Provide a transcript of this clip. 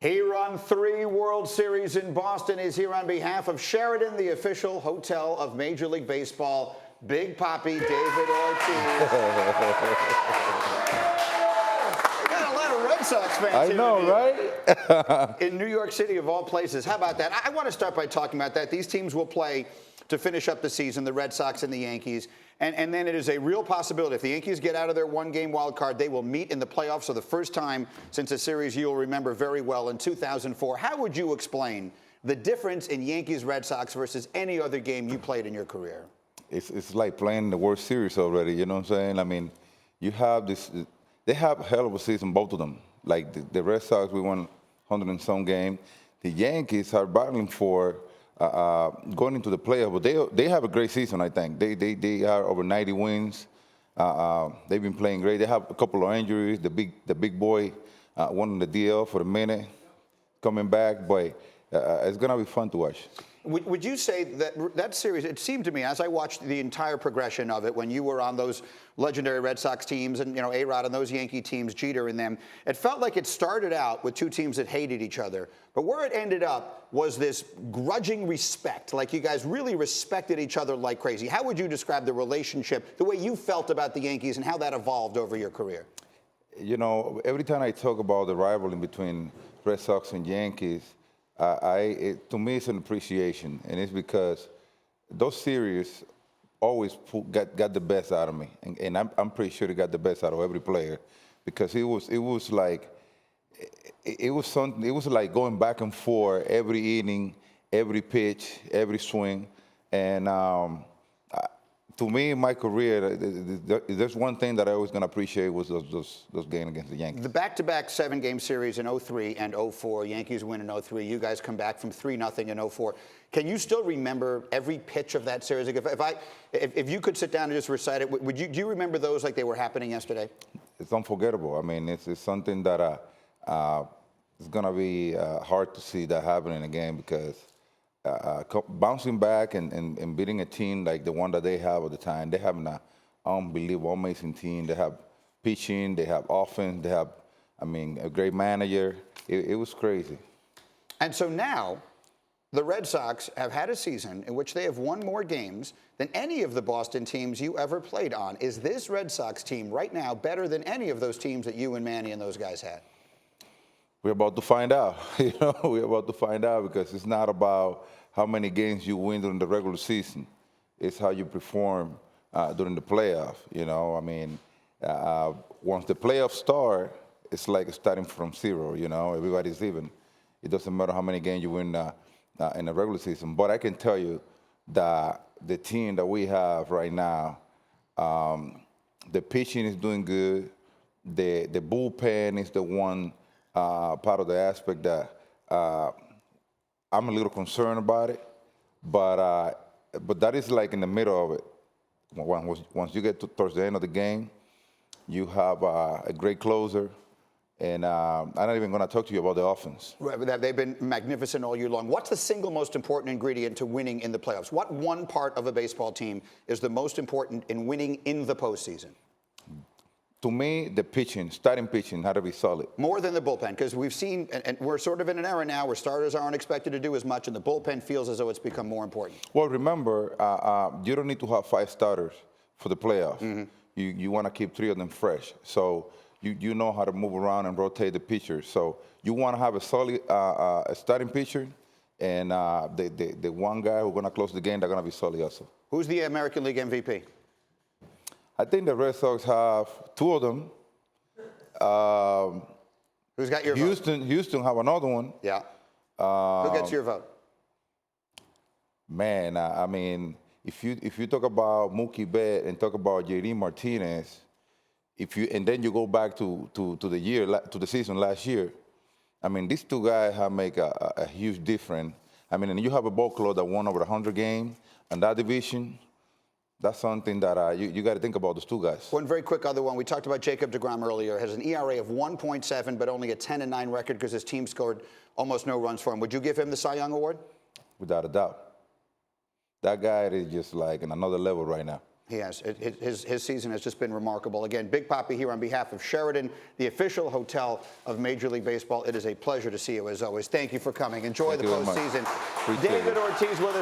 He won 3 World Series in Boston. Is here on behalf of Sheraton, the official hotel of Major League Baseball. Big Papi, David Ortiz. Got a lot of Red Sox fans I know, right? in New York City, of all places. How about that? I want to start by talking about that. These teams will play to finish up the season, the Red Sox and the Yankees. And then it is a real possibility. If the Yankees get out of their one-game wild card, they will meet in the playoffs for the first time since a series you'll remember very well in 2004. How would you explain the difference in Yankees-Red Sox versus any other game you played in your career? It's like playing the World Series already, you know what I'm saying? I mean, you have this, they have a hell of a season, both of them. Like the Red Sox, we won 100 and some game. The Yankees are battling for going into the playoffs, but they have a great season, I think. They are over 90 wins. They've been playing great. They have a couple of injuries. The big boy won the DL for a minute, coming back, but it's gonna be fun to watch. Would you say that series, it seemed to me, as I watched the entire progression of it, when you were on those legendary Red Sox teams and, you know, A-Rod and those Yankee teams, Jeter and them, it felt like it started out with two teams that hated each other. But where it ended up was this grudging respect, like you guys really respected each other like crazy. How would you describe the relationship, the way you felt about the Yankees and how that evolved over your career? You know, every time I talk about the rivalry between Red Sox and Yankees, to me, it's an appreciation, and it's because those series always got the best out of me, and I'm pretty sure they got the best out of every player, because it was like going back and forth every inning, every pitch, every swing, and to me, in my career, there's one thing that I always gonna appreciate was those games against the Yankees. The back-to-back 7-game series in 03 and 04, Yankees win in 03. You guys come back from 3-0 in 04. Can you still remember every pitch of that series? Like if you could sit down and just recite it, do you remember those like they were happening yesterday? It's unforgettable. I mean, it's something that it's gonna be hard to see that happening again, because bouncing back and beating a team like the one that they have at the time, they have an unbelievable, amazing team. They have pitching, they have offense, they have, I mean, a great manager. It was crazy. And so now, the Red Sox have had a season in which they have won more games than any of the Boston teams you ever played on. Is this Red Sox team right now better than any of those teams that you and Manny and those guys had? We're about to find out. You know, we're about to find out, because it's not about how many games you win during the regular season. It's how you perform during the playoff. You know, I mean, once the playoffs start, it's like starting from zero. You know, everybody's even. It doesn't matter how many games you win in the regular season. But I can tell you that the team that we have right now, the pitching is doing good. The bullpen is the one part of the aspect that I'm a little concerned about it, but that is like in the middle of it. Once you get towards the end of the game, you have a great closer, and I'm not even going to talk to you about the offense. Right, but they've been magnificent all year long. What's the single most important ingredient to winning in the playoffs? What one part of a baseball team is the most important in winning in the postseason? To me, the pitching, starting pitching, had to be solid. More than the bullpen, because we've seen, and we're sort of in an era now where starters aren't expected to do as much, and the bullpen feels as though it's become more important. Well, remember, you don't need to have 5 starters for the playoffs. Mm-hmm. You want to keep 3 of them fresh. So you know how to move around and rotate the pitchers. So you want to have a solid starting pitcher, and the one guy who's going to close the game, they're going to be solid also. Who's the American League MVP? I think the Red Sox have 2 of them. Who's got your vote? Houston have another one. Yeah. Who gets your vote? Man, I mean, if you talk about Mookie Betts and talk about JD Martinez, and then you go back to the season last year, I mean, these 2 guys have make a huge difference. I mean, and you have a ball club that won over 100 games in that division. That's something that you got to think about, those 2 guys. One very quick other one. We talked about Jacob deGrom earlier. Has an ERA of 1.7, but only a 10-9 record because his team scored almost no runs for him. Would you give him the Cy Young Award? Without a doubt. That guy is just like in another level right now. He has. His season has just been remarkable. Again, Big Papi here on behalf of Sheraton, the official hotel of Major League Baseball. It is a pleasure to see you as always. Thank you for coming. Enjoy the postseason. David Ortiz with us.